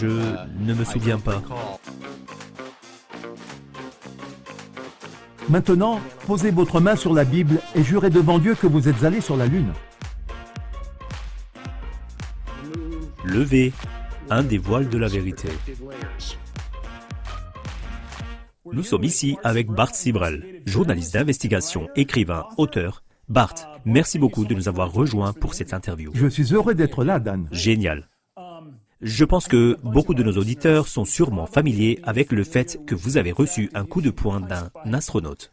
Je ne me souviens pas. Maintenant, posez votre main sur la Bible et jurez devant Dieu que vous êtes allé sur la Lune. Levez un des voiles de la vérité. Nous sommes ici avec Bart Sibrel, journaliste d'investigation, écrivain, auteur. Bart, merci beaucoup de nous avoir rejoints pour cette interview. Je suis heureux d'être là, Dan. Génial. Je pense que beaucoup de nos auditeurs sont sûrement familiers avec le fait que vous avez reçu un coup de poing d'un astronaute.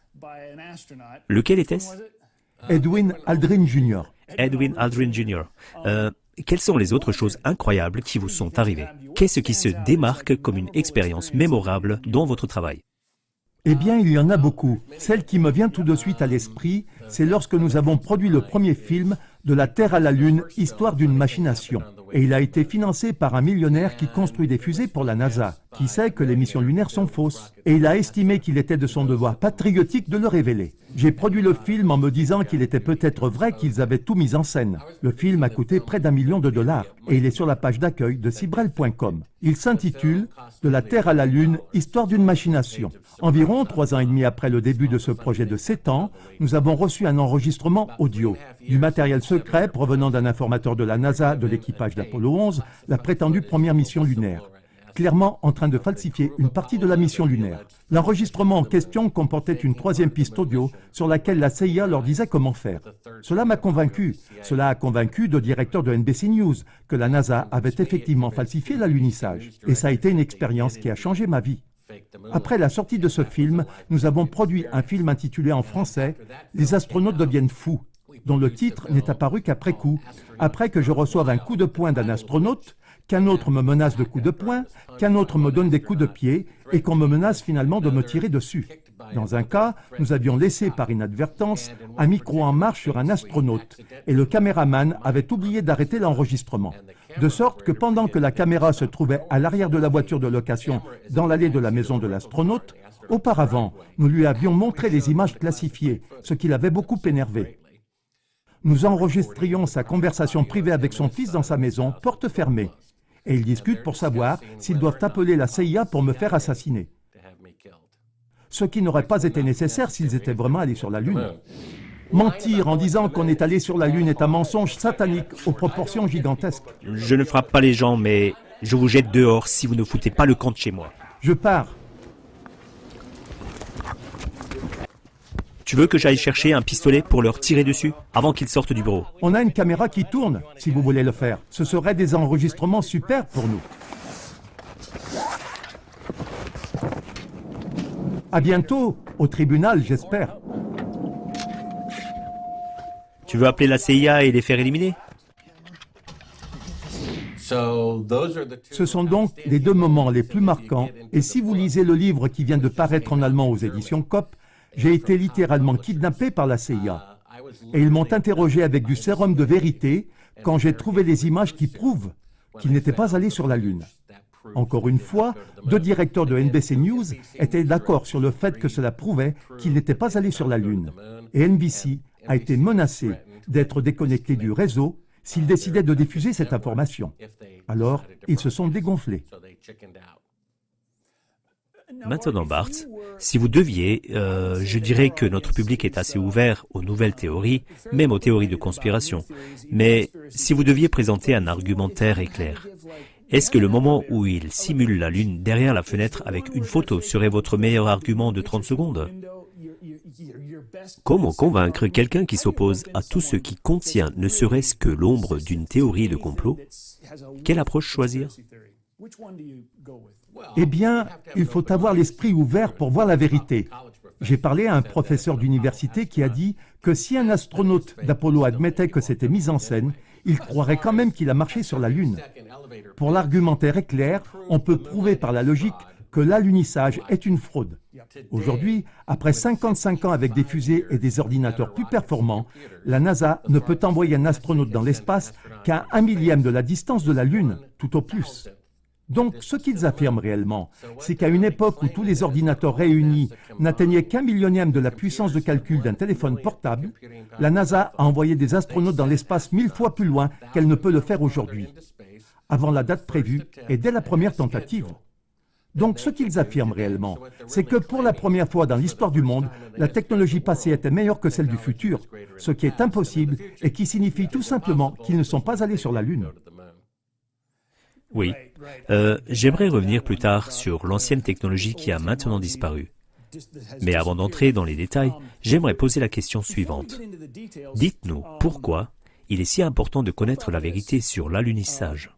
Lequel était-ce? Edwin Aldrin Jr. Edwin Aldrin Jr. Quelles sont les autres choses incroyables qui vous sont arrivées? Qu'est-ce qui se démarque comme une expérience mémorable dans votre travail? Eh bien, il y en a beaucoup. Celle qui me vient tout de suite à l'esprit, c'est lorsque nous avons produit le premier film de la Terre à la Lune, Histoire d'une machination. Et il a été financé par un millionnaire qui construit des fusées pour la NASA, qui sait que les missions lunaires sont fausses. Et il a estimé qu'il était de son devoir patriotique de le révéler. J'ai produit le film en me disant qu'il était peut-être vrai qu'ils avaient tout mis en scène. Le film a coûté près d'1 million de dollars et il est sur la page d'accueil de Sibrel.com. Il s'intitule « De la Terre à la Lune, Histoire d'une machination ». Environ 3 ans et demi après le début de ce projet de 7 ans, nous avons reçu un enregistrement audio. Du matériel secret provenant d'un informateur de la NASA de l'équipage d'Apollo 11, la prétendue première mission lunaire. Clairement en train de falsifier une partie de la mission lunaire. L'enregistrement en question comportait une 3e piste audio sur laquelle la CIA leur disait comment faire. Cela m'a convaincu. Cela a convaincu le directeur de NBC News que la NASA avait effectivement falsifié l'alunissage. Et ça a été une expérience qui a changé ma vie. Après la sortie de ce film, nous avons produit un film intitulé en français « Les astronautes deviennent fous », dont le titre n'est apparu qu'après coup, après que je reçoive un coup de poing d'un astronaute, qu'un autre me menace de coups de poing, qu'un autre me donne des coups de pied et qu'on me menace finalement de me tirer dessus. Dans un cas, nous avions laissé par inadvertance un micro en marche sur un astronaute et le caméraman avait oublié d'arrêter l'enregistrement. De sorte que pendant que la caméra se trouvait à l'arrière de la voiture de location dans l'allée de la maison de l'astronaute, auparavant, nous lui avions montré les images classifiées, ce qui l'avait beaucoup énervé. Nous enregistrions sa conversation privée avec son fils dans sa maison, porte fermée. Et ils discutent pour savoir s'ils doivent appeler la CIA pour me faire assassiner. Ce qui n'aurait pas été nécessaire s'ils étaient vraiment allés sur la Lune. Mentir en disant qu'on est allé sur la Lune est un mensonge satanique aux proportions gigantesques. Je ne frappe pas les gens, mais je vous jette dehors si vous ne foutez pas le camp de chez moi. Je pars. Tu veux que j'aille chercher un pistolet pour leur tirer dessus avant qu'ils sortent du bureau? On a une caméra qui tourne, si vous voulez le faire. Ce serait des enregistrements super pour nous. À bientôt, au tribunal, j'espère. Tu veux appeler la CIA et les faire éliminer? Ce sont donc les 2 moments les plus marquants. Et si vous lisez le livre qui vient de paraître en allemand aux éditions Coop, j'ai été littéralement kidnappé par la CIA. Et ils m'ont interrogé avec du sérum de vérité quand j'ai trouvé les images qui prouvent qu'ils n'étaient pas allés sur la Lune. Encore une fois, 2 directeurs de NBC News étaient d'accord sur le fait que cela prouvait qu'ils n'étaient pas allés sur la Lune. Et NBC a été menacé d'être déconnecté du réseau s'ils décidaient de diffuser cette information. Alors, ils se sont dégonflés. Maintenant, Bart, si vous deviez, je dirais que notre public est assez ouvert aux nouvelles théories, même aux théories de conspiration. Mais si vous deviez présenter un argumentaire éclair, est-ce que le moment où il simule la Lune derrière la fenêtre avec une photo serait votre meilleur argument de 30 secondes? Comment convaincre quelqu'un qui s'oppose à tout ce qui contient ne serait-ce que l'ombre d'une théorie de complot? Quelle approche choisir? Eh bien, il faut avoir l'esprit ouvert pour voir la vérité. J'ai parlé à un professeur d'université qui a dit que si un astronaute d'Apollo admettait que c'était mis en scène, il croirait quand même qu'il a marché sur la Lune. Pour l'argumentaire éclair, on peut prouver par la logique que l'alunissage est une fraude. Aujourd'hui, après 55 ans avec des fusées et des ordinateurs plus performants, la NASA ne peut envoyer un astronaute dans l'espace qu'à 1/1000 de la distance de la Lune, tout au plus. Donc, ce qu'ils affirment réellement, c'est qu'à une époque où tous les ordinateurs réunis n'atteignaient qu'1 millionième de la puissance de calcul d'un téléphone portable, la NASA a envoyé des astronautes dans l'espace 1000 fois plus loin qu'elle ne peut le faire aujourd'hui. avant la date prévue et dès la première tentative. Donc ce qu'ils affirment réellement, c'est que pour la première fois dans l'histoire du monde, la technologie passée était meilleure que celle du futur, ce qui est impossible et qui signifie tout simplement qu'ils ne sont pas allés sur la Lune. Oui, j'aimerais revenir plus tard sur l'ancienne technologie qui a maintenant disparu. Mais avant d'entrer dans les détails, j'aimerais poser la question suivante. Dites-nous pourquoi il est si important de connaître la vérité sur l'alunissage.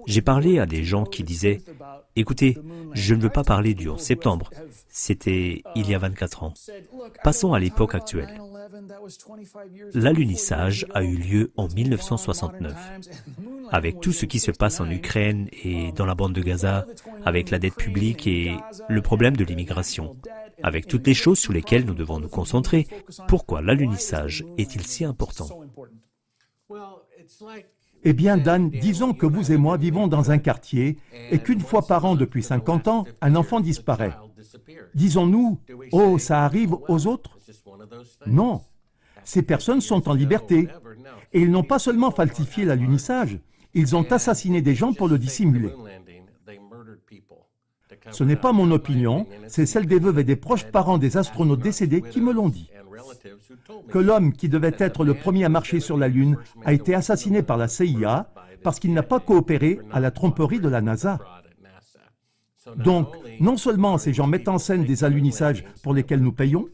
J'ai parlé à des gens qui disaient « Écoutez, je ne veux pas parler du 11 septembre, c'était il y a 24 ans. Passons à l'époque actuelle. L'alunissage a eu lieu en 1969. Avec tout ce qui se passe en Ukraine et dans la bande de Gaza, avec la dette publique et le problème de l'immigration, avec toutes les choses sur lesquelles nous devons nous concentrer, pourquoi l'alunissage est-il si important? Eh bien, Dan, disons que vous et moi vivons dans un quartier et qu'une fois par an depuis 50 ans, un enfant disparaît. Disons-nous, « Oh, ça arrive aux autres ?» Non. Ces personnes sont en liberté. Et ils n'ont pas seulement falsifié l'alunissage, ils ont assassiné des gens pour le dissimuler. Ce n'est pas mon opinion, c'est celle des veuves et des proches parents des astronautes décédés qui me l'ont dit. Que l'homme qui devait être le premier à marcher sur la Lune a été assassiné par la CIA parce qu'il n'a pas coopéré à la tromperie de la NASA. Donc, non seulement ces gens mettent en scène des alunissages pour lesquels nous payons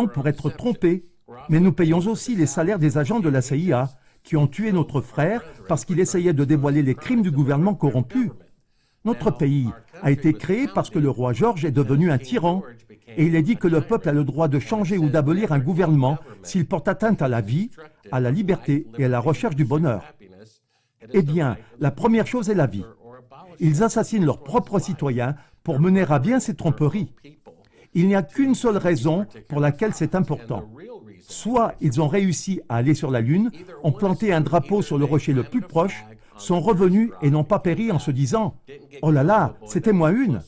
pour être trompés, mais nous payons aussi les salaires des agents de la CIA qui ont tué notre frère parce qu'il essayait de dévoiler les crimes du gouvernement corrompu. Notre pays a été créé parce que le roi George est devenu un tyran et il est dit que le peuple a le droit de changer ou d'abolir un gouvernement s'il porte atteinte à la vie, à la liberté et à la recherche du bonheur. Eh bien, la première chose est la vie. Ils assassinent leurs propres citoyens pour mener à bien ces tromperies. Il n'y a qu'une seule raison pour laquelle c'est important. Soit ils ont réussi à aller sur la Lune, ont planté un drapeau sur le rocher le plus proche, sont revenus et n'ont pas péri en se disant « Oh là là, c'était moi une !»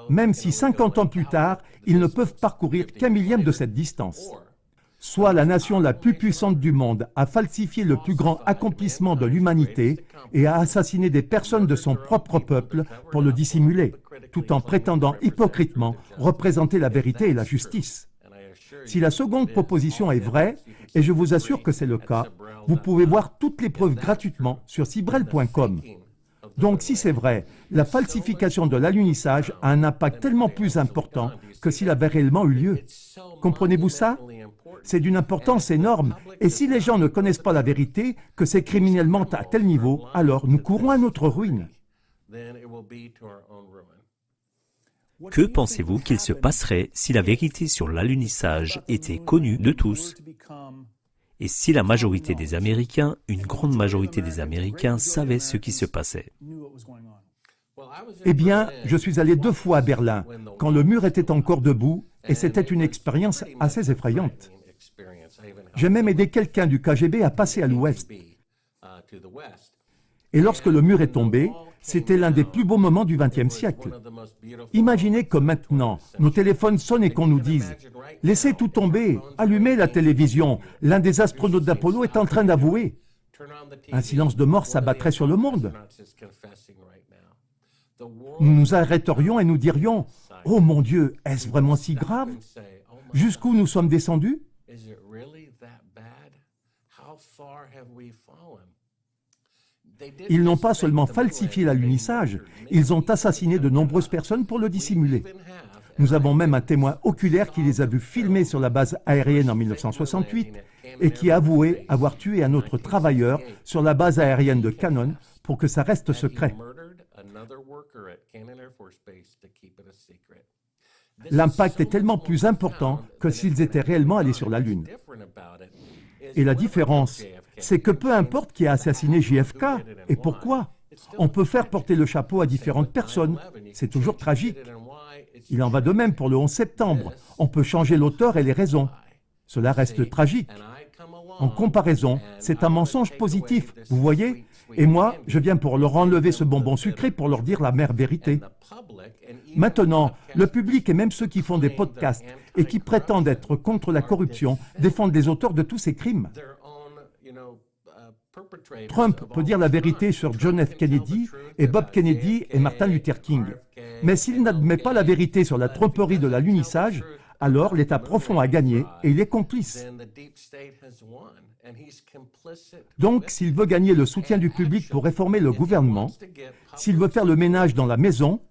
Même si 50 ans plus tard, ils ne peuvent parcourir qu'1 millième de cette distance. Soit la nation la plus puissante du monde a falsifié le plus grand accomplissement de l'humanité et a assassiné des personnes de son propre peuple pour le dissimuler, tout en prétendant hypocritement représenter la vérité et la justice. Si la seconde proposition est vraie, et je vous assure que c'est le cas, vous pouvez voir toutes les preuves gratuitement sur cibrel.com. Donc si c'est vrai, la falsification de l'alunissage a un impact tellement plus important que s'il avait réellement eu lieu. Comprenez-vous ça? C'est d'une importance énorme, et si les gens ne connaissent pas la vérité, que ces criminels mentent à tel niveau, alors nous courons à notre ruine. Que pensez-vous qu'il se passerait si la vérité sur l'alunissage était connue de tous et si la majorité des Américains, une grande majorité des Américains, savaient ce qui se passait? Eh bien, je suis allé 2 fois à Berlin, quand le mur était encore debout, et c'était une expérience assez effrayante. J'ai même aidé quelqu'un du KGB à passer à l'ouest. Et lorsque le mur est tombé, c'était l'un des plus beaux moments du XXe siècle. Imaginez que maintenant, nos téléphones sonnent et qu'on nous dise « Laissez tout tomber, allumez la télévision, l'un des astronautes d'Apollo est en train d'avouer. » Un silence de mort s'abattrait sur le monde. Nous nous arrêterions et nous dirions « Oh mon Dieu, est-ce vraiment si grave? Jusqu'où nous sommes descendus ?» Ils n'ont pas seulement falsifié l'alunissage, ils ont assassiné de nombreuses personnes pour le dissimuler. Nous avons même un témoin oculaire qui les a vus filmer sur la base aérienne en 1968 et qui a avoué avoir tué un autre travailleur sur la base aérienne de Cannon pour que ça reste secret. L'impact est tellement plus important que s'ils étaient réellement allés sur la Lune. Et la différence, c'est que peu importe qui a assassiné JFK et pourquoi, on peut faire porter le chapeau à différentes personnes. C'est toujours tragique. Il en va de même pour le 11 septembre. On peut changer l'auteur et les raisons. Cela reste tragique. En comparaison, c'est un mensonge positif, vous voyez? Et moi, je viens pour leur enlever ce bonbon sucré pour leur dire la mère vérité. Maintenant, le public et même ceux qui font des podcasts et qui prétendent être contre la corruption défendent les auteurs de tous ces crimes. Trump peut dire la vérité sur John F. Kennedy et Bob Kennedy et Martin Luther King. Mais s'il n'admet pas la vérité sur la tromperie de l'alunissage, alors l'État profond a gagné et il est complice. Donc, s'il veut gagner le soutien du public pour réformer le gouvernement, s'il veut faire le ménage dans la maison,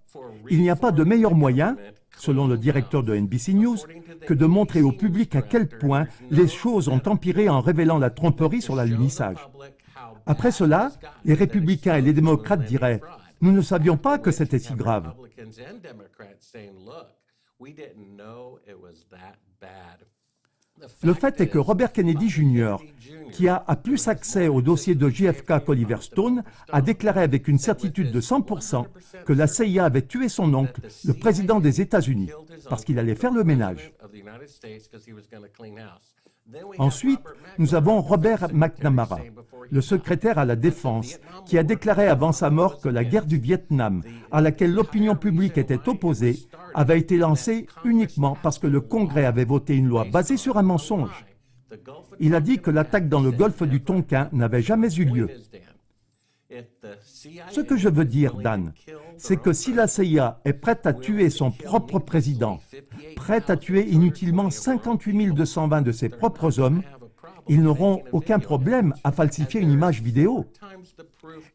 il n'y a pas de meilleur moyen, selon le directeur de NBC News, que de montrer au public à quel point les choses ont empiré en révélant la tromperie sur l'alunissage. Après cela, les républicains et les démocrates diraient « Nous ne savions pas que c'était si grave ». Le fait est que Robert Kennedy Jr., qui a plus accès au dossier de JFK qu'Oliver Stone, a déclaré avec une certitude de 100% que la CIA avait tué son oncle, le président des États-Unis, parce qu'il allait faire le ménage. Ensuite, nous avons Robert McNamara, le secrétaire à la Défense, qui a déclaré avant sa mort que la guerre du Vietnam, à laquelle l'opinion publique était opposée, avait été lancée uniquement parce que le Congrès avait voté une loi basée sur un mensonge. Il a dit que l'attaque dans le golfe du Tonkin n'avait jamais eu lieu. Ce que je veux dire, Dan, c'est que si la CIA est prête à tuer son propre président, prête à tuer inutilement 58 220 de ses propres hommes, ils n'auront aucun problème à falsifier une image vidéo.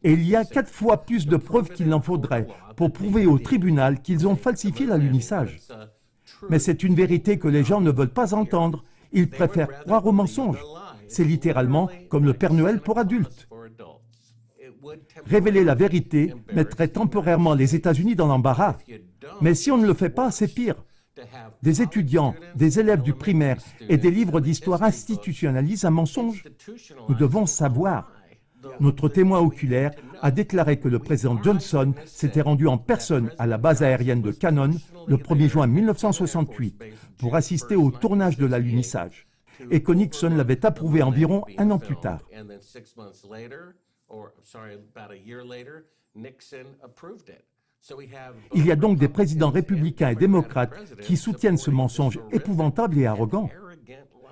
Et il y a 4 fois plus de preuves qu'il n'en faudrait pour prouver au tribunal qu'ils ont falsifié l'alunissage. Mais c'est une vérité que les gens ne veulent pas entendre. Ils préfèrent croire aux mensonges. C'est littéralement comme le Père Noël pour adultes. Révéler la vérité mettrait temporairement les États-Unis dans l'embarras. Mais si on ne le fait pas, c'est pire. Des étudiants, des élèves du primaire et des livres d'histoire institutionnalisent un mensonge. Nous devons savoir. Notre témoin oculaire a déclaré que le président Johnson s'était rendu en personne à la base aérienne de Cannon le 1er juin 1968 pour assister au tournage de l'alunissage et que Nixon l'avait approuvé environ un an plus tard. Il y a donc des présidents républicains et démocrates qui soutiennent ce mensonge épouvantable et arrogant.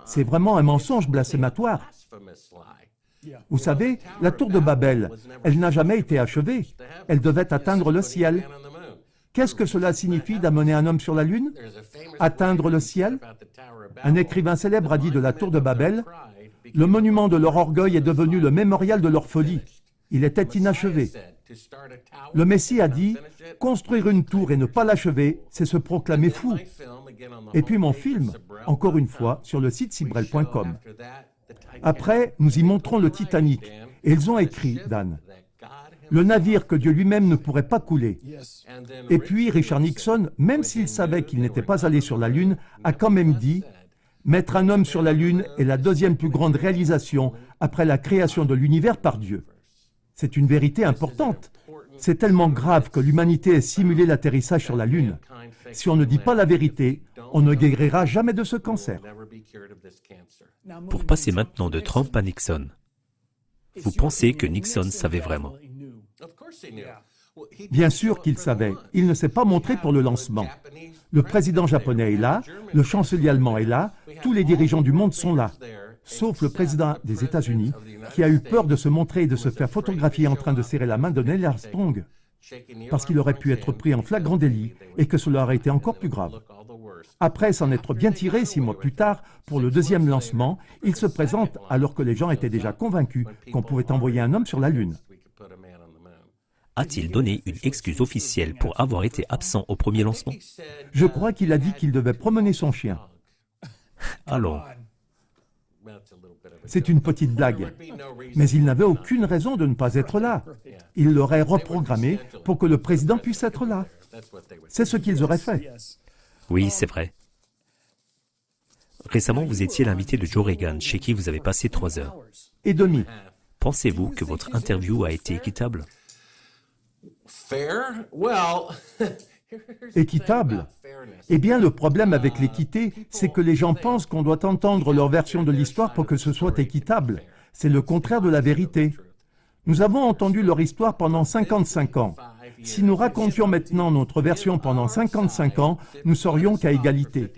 C'est vraiment un mensonge blasphématoire. Vous savez, la tour de Babel, elle n'a jamais été achevée. Elle devait atteindre le ciel. Qu'est-ce que cela signifie d'amener un homme sur la lune? Atteindre le ciel? Un écrivain célèbre a dit de la tour de Babel, « Le monument de leur orgueil est devenu le mémorial de leur folie. Il était inachevé. » Le Messie a dit, « Construire une tour et ne pas l'achever, c'est se proclamer fou. » Et puis mon film, encore une fois, sur le site cibrel.com. Après, nous y montrons le Titanic, et ils ont écrit, Dan, « Le navire que Dieu lui-même ne pourrait pas couler. » Et puis Richard Nixon, même s'il savait qu'il n'était pas allé sur la Lune, a quand même dit, « Mettre un homme sur la Lune est la deuxième plus grande réalisation après la création de l'univers par Dieu. » C'est une vérité importante. C'est tellement grave que l'humanité ait simulé l'atterrissage sur la Lune. Si on ne dit pas la vérité, on ne guérira jamais de ce cancer. Pour passer maintenant de Trump à Nixon, vous pensez que Nixon savait vraiment? Bien sûr qu'il savait. Il ne s'est pas montré pour le lancement. Le président japonais est là, le chancelier allemand est là, tous les dirigeants du monde sont là. Sauf le président des États-Unis, qui a eu peur de se montrer et de se faire photographier en train de serrer la main de Neil Armstrong, parce qu'il aurait pu être pris en flagrant délit et que cela aurait été encore plus grave. Après s'en être bien tiré 6 mois plus tard, pour le deuxième lancement, il se présente alors que les gens étaient déjà convaincus qu'on pouvait envoyer un homme sur la Lune. A-t-il donné une excuse officielle pour avoir été absent au premier lancement? Je crois qu'il a dit qu'il devait promener son chien. Allons. C'est une petite blague. Mais il n'avait aucune raison de ne pas être là. Il l'aurait reprogrammé pour que le président puisse être là. C'est ce qu'ils auraient fait. Oui, c'est vrai. Récemment, vous étiez l'invité de Joe Reagan, chez qui vous avez passé 3 heures. Et demi. Pensez-vous que votre interview a été équitable? Équitable? Eh bien, le problème avec l'équité, c'est que les gens pensent qu'on doit entendre leur version de l'histoire pour que ce soit équitable. C'est le contraire de la vérité. Nous avons entendu leur histoire pendant 55 ans. Si nous racontions maintenant notre version pendant 55 ans, nous serions qu'à égalité.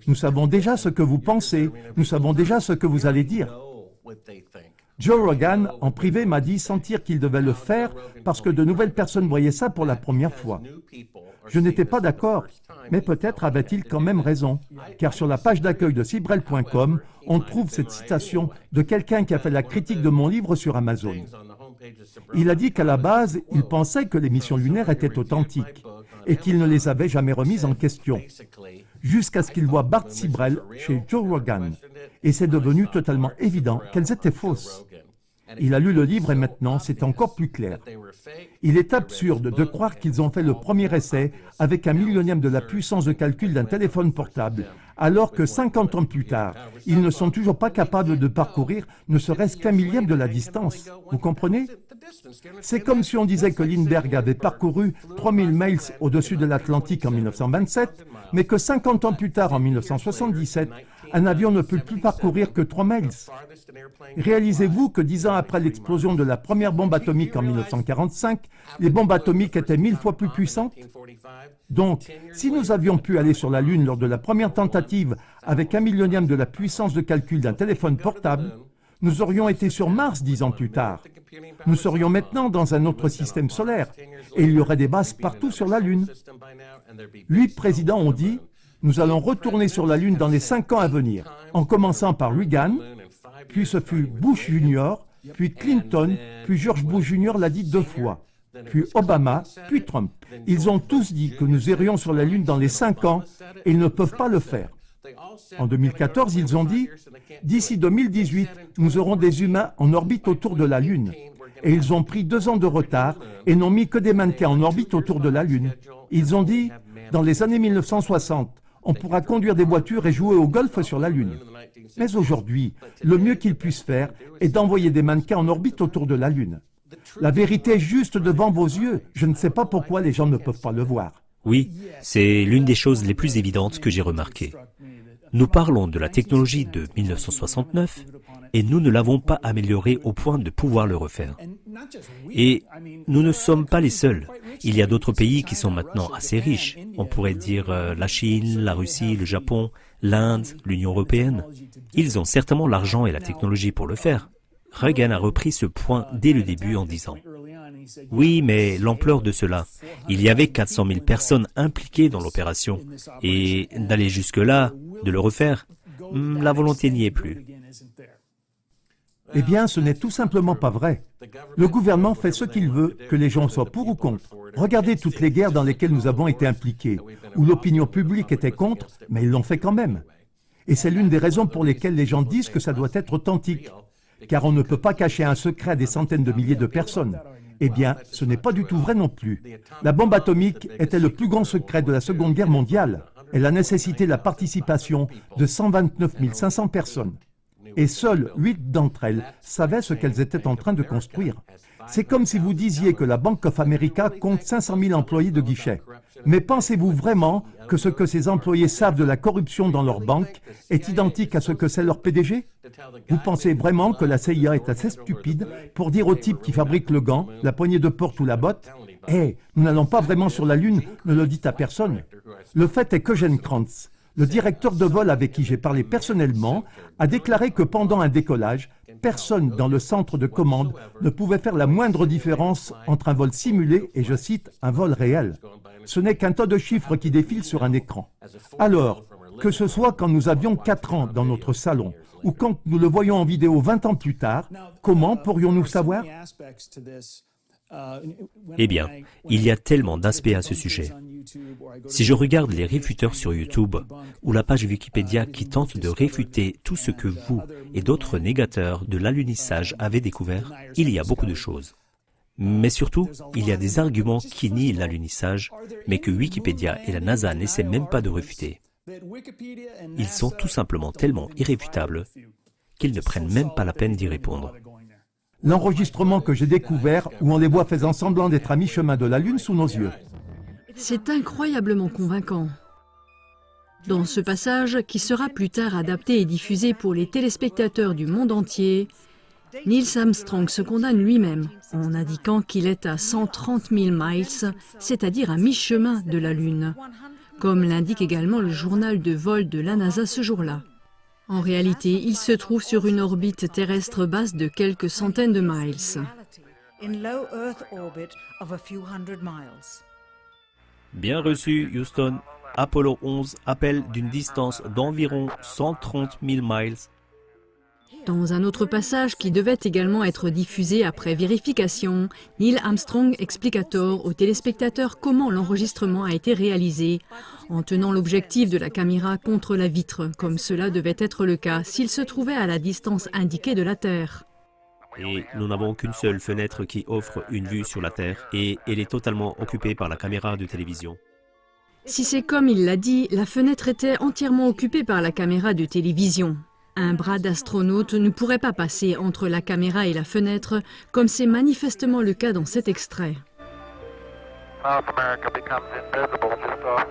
Nous savons déjà ce que vous pensez, nous savons déjà ce que vous allez dire. Joe Rogan, en privé, m'a dit sentir qu'il devait le faire parce que de nouvelles personnes voyaient ça pour la première fois. Je n'étais pas d'accord, mais peut-être avait-il quand même raison, car sur la page d'accueil de Sibrel.com, on trouve cette citation de quelqu'un qui a fait la critique de mon livre sur Amazon. Il a dit qu'à la base, il pensait que les missions lunaires étaient authentiques et qu'il ne les avait jamais remises en question, jusqu'à ce qu'il voit Bart Sibrel chez Joe Rogan. Et c'est devenu totalement évident qu'elles étaient fausses. Il a lu le livre et maintenant c'est encore plus clair. Il est absurde de croire qu'ils ont fait le premier essai avec 1/1000e de la puissance de calcul d'un téléphone portable, alors que 50 ans plus tard, ils ne sont toujours pas capables de parcourir ne serait-ce qu'1/1000e de la distance. Vous comprenez? C'est comme si on disait que Lindbergh avait parcouru 3000 miles au-dessus de l'Atlantique en 1927, mais que 50 ans plus tard, en 1977, un avion ne peut plus parcourir que 3 miles. Réalisez-vous que 10 ans après l'explosion de la première bombe atomique en 1945, les bombes atomiques étaient 1000 fois plus puissantes? Donc, si nous avions pu aller sur la Lune lors de la première tentative avec 1/1000e de la puissance de calcul d'un téléphone portable, nous aurions été sur Mars 10 ans plus tard. Nous serions maintenant dans un autre système solaire et il y aurait des bases partout sur la Lune. 8 présidents ont dit « Nous allons retourner sur la Lune dans les 5 ans à venir », en commençant par Reagan, puis ce fut Bush Jr., puis Clinton, puis George Bush Jr. l'a dit 2 fois, puis Obama, puis Trump. Ils ont tous dit que nous irions sur la Lune dans les 5 ans et ils ne peuvent pas le faire. En 2014, ils ont dit « D'ici 2018, nous aurons des humains en orbite autour de la Lune ». Et ils ont pris 2 ans de retard et n'ont mis que des mannequins en orbite autour de la Lune. Ils ont dit « Dans les années 1960, on pourra conduire des voitures et jouer au golf sur la Lune ». Mais aujourd'hui, le mieux qu'ils puissent faire est d'envoyer des mannequins en orbite autour de la Lune. La vérité est juste devant vos yeux. Je ne sais pas pourquoi les gens ne peuvent pas le voir. Oui, c'est l'une des choses les plus évidentes que j'ai remarquées. Nous parlons de la technologie de 1969 et nous ne l'avons pas améliorée au point de pouvoir le refaire. Et nous ne sommes pas les seuls. Il y a d'autres pays qui sont maintenant assez riches. On pourrait dire la Chine, la Russie, le Japon, l'Inde, l'Union européenne. Ils ont certainement l'argent et la technologie pour le faire. Reagan a repris ce point dès le début en disant « Oui, mais l'ampleur de cela, il y avait 400 000 personnes impliquées dans l'opération. Et d'aller jusque-là, de le refaire, la volonté n'y est plus. » Eh bien, ce n'est tout simplement pas vrai. Le gouvernement fait ce qu'il veut, que les gens soient pour ou contre. Regardez toutes les guerres dans lesquelles nous avons été impliqués, où l'opinion publique était contre, mais ils l'ont fait quand même. Et c'est l'une des raisons pour lesquelles les gens disent que ça doit être authentique. Car on ne peut pas cacher un secret à des centaines de milliers de personnes. Eh bien, ce n'est pas du tout vrai non plus. La bombe atomique était le plus grand secret de la Seconde Guerre mondiale. Elle a nécessité la participation de 129 500 personnes. Et seules 8 d'entre elles savaient ce qu'elles étaient en train de construire. C'est comme si vous disiez que la Bank of America compte 500 000 employés de guichet. Mais pensez-vous vraiment que ce que ces employés savent de la corruption dans leur banque est identique à ce que sait leur PDG? Vous pensez vraiment que la CIA est assez stupide pour dire au type qui fabrique le gant, la poignée de porte ou la botte « Hey, nous n'allons pas vraiment sur la Lune, ne le dites à personne ». Le fait est qu'Eugene Kranz, le directeur de vol avec qui j'ai parlé personnellement, a déclaré que pendant un décollage, personne dans le centre de commande ne pouvait faire la moindre différence entre un vol simulé et, je cite, un vol réel. Ce n'est qu'un tas de chiffres qui défilent sur un écran. Alors, que ce soit quand nous avions 4 ans dans notre salon ou quand nous le voyons en vidéo 20 ans plus tard, comment pourrions-nous savoir? Eh bien, il y a tellement d'aspects à ce sujet. Si je regarde les réfuteurs sur YouTube ou la page Wikipédia qui tente de réfuter tout ce que vous et d'autres négateurs de l'alunissage avez découvert, il y a beaucoup de choses. Mais surtout, il y a des arguments qui nient l'alunissage, mais que Wikipédia et la NASA n'essaient même pas de réfuter. Ils sont tout simplement tellement irréfutables qu'ils ne prennent même pas la peine d'y répondre. L'enregistrement que j'ai découvert où on les voit faisant semblant d'être à mi-chemin de la Lune sous nos yeux. C'est incroyablement convaincant. Dans ce passage, qui sera plus tard adapté et diffusé pour les téléspectateurs du monde entier, Neil Armstrong se condamne lui-même en indiquant qu'il est à 130 000 miles, c'est-à-dire à mi-chemin de la Lune, comme l'indique également le journal de vol de la NASA ce jour-là. En réalité, il se trouve sur une orbite terrestre basse de quelques centaines de miles. Bien reçu, Houston. Apollo 11 appelle d'une distance d'environ 130 000 miles. Dans un autre passage qui devait également être diffusé après vérification, Neil Armstrong explique à tort aux téléspectateurs comment l'enregistrement a été réalisé, en tenant l'objectif de la caméra contre la vitre, comme cela devait être le cas s'il se trouvait à la distance indiquée de la Terre. Et nous n'avons qu'une seule fenêtre qui offre une vue sur la Terre, et elle est totalement occupée par la caméra de télévision. Si c'est comme il l'a dit, la fenêtre était entièrement occupée par la caméra de télévision. Un bras d'astronaute ne pourrait pas passer entre la caméra et la fenêtre, comme c'est manifestement le cas dans cet extrait. South America becomes invisible just off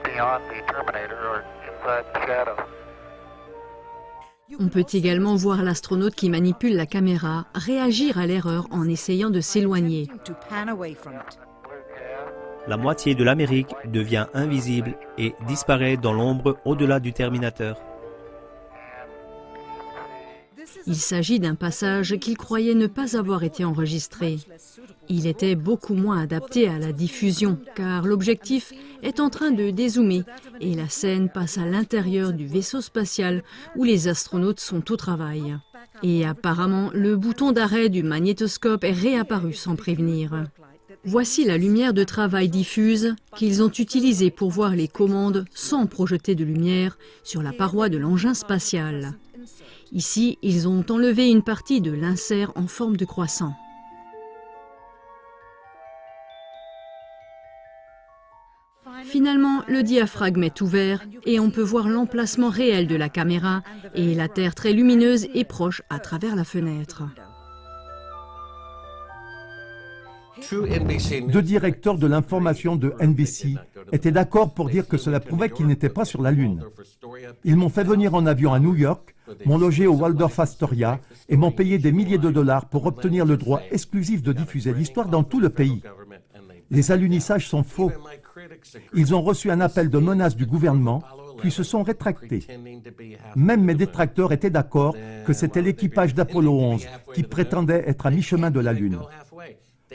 beyond the Terminator or inside the shadow. On peut également voir l'astronaute qui manipule la caméra réagir à l'erreur en essayant de s'éloigner. La moitié de l'Amérique devient invisible et disparaît dans l'ombre au-delà du Terminateur. Il s'agit d'un passage qu'il croyait ne pas avoir été enregistré. Il était beaucoup moins adapté à la diffusion, car l'objectif est en train de dézoomer et la scène passe à l'intérieur du vaisseau spatial où les astronautes sont au travail. Et apparemment, le bouton d'arrêt du magnétoscope est réapparu sans prévenir. Voici la lumière de travail diffuse qu'ils ont utilisée pour voir les commandes sans projeter de lumière sur la paroi de l'engin spatial. Ici, ils ont enlevé une partie de l'insert en forme de croissant. Finalement, le diaphragme est ouvert et on peut voir l'emplacement réel de la caméra et la Terre très lumineuse et proche à travers la fenêtre. Deux directeurs de l'information de NBC étaient d'accord pour dire que cela prouvait qu'ils n'étaient pas sur la Lune. Ils m'ont fait venir en avion à New York, m'ont logé au Waldorf Astoria et m'ont payé des milliers de dollars pour obtenir le droit exclusif de diffuser l'histoire dans tout le pays. Les alunissages sont faux. Ils ont reçu un appel de menace du gouvernement, puis se sont rétractés. Même mes détracteurs étaient d'accord que c'était l'équipage d'Apollo 11 qui prétendait être à mi-chemin de la Lune.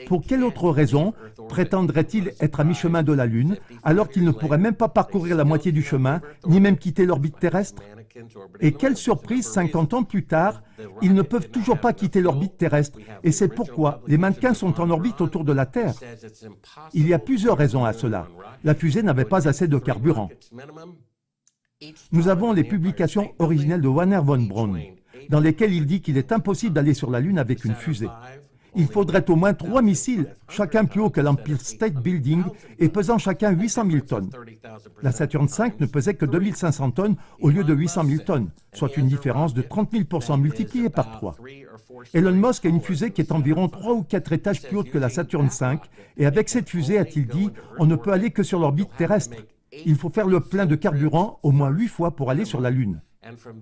Pour quelle autre raison prétendrait-il être à mi-chemin de la Lune alors qu'il ne pourrait même pas parcourir la moitié du chemin, ni même quitter l'orbite terrestre? Et quelle surprise, 50 ans plus tard, ils ne peuvent toujours pas quitter l'orbite terrestre, et c'est pourquoi les mannequins sont en orbite autour de la Terre. Il y a plusieurs raisons à cela. La fusée n'avait pas assez de carburant. Nous avons les publications originelles de Wernher von Braun, dans lesquelles il dit qu'il est impossible d'aller sur la Lune avec une fusée. Il faudrait au moins 3 missiles, chacun plus haut que l'Empire State Building et pesant chacun 800 000 tonnes. La Saturn V ne pesait que 2500 tonnes au lieu de 800 000 tonnes, soit une différence de 30 000% multipliée par 3. Elon Musk a une fusée qui est environ 3 ou 4 étages plus haute que la Saturn V, et avec cette fusée, a-t-il dit, on ne peut aller que sur l'orbite terrestre. Il faut faire le plein de carburant au moins 8 fois pour aller sur la Lune.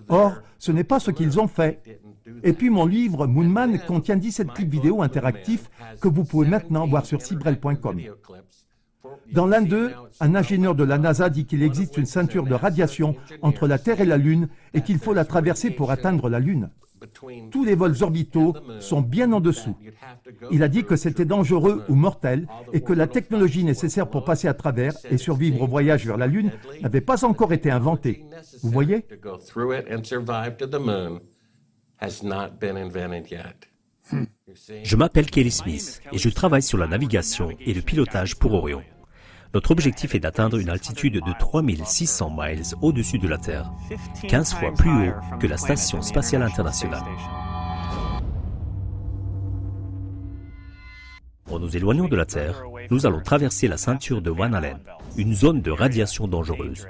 Or, ce n'est pas ce qu'ils ont fait. Et puis mon livre Moonman contient 17 clips vidéo interactifs que vous pouvez maintenant voir sur Sibrel.com. Dans l'un d'eux, un ingénieur de la NASA dit qu'il existe une ceinture de radiation entre la Terre et la Lune et qu'il faut la traverser pour atteindre la Lune. Tous les vols orbitaux sont bien en dessous. Il a dit que c'était dangereux ou mortel et que la technologie nécessaire pour passer à travers et survivre au voyage vers la Lune n'avait pas encore été inventée. Vous voyez ? Je m'appelle Kelly Smith et je travaille sur la navigation et le pilotage pour Orion. Notre objectif est d'atteindre une altitude de 3600 miles au-dessus de la Terre, 15 fois plus haut que la Station spatiale internationale. En nous éloignant de la Terre, nous allons traverser la ceinture de Van Allen, une zone de radiation dangereuse.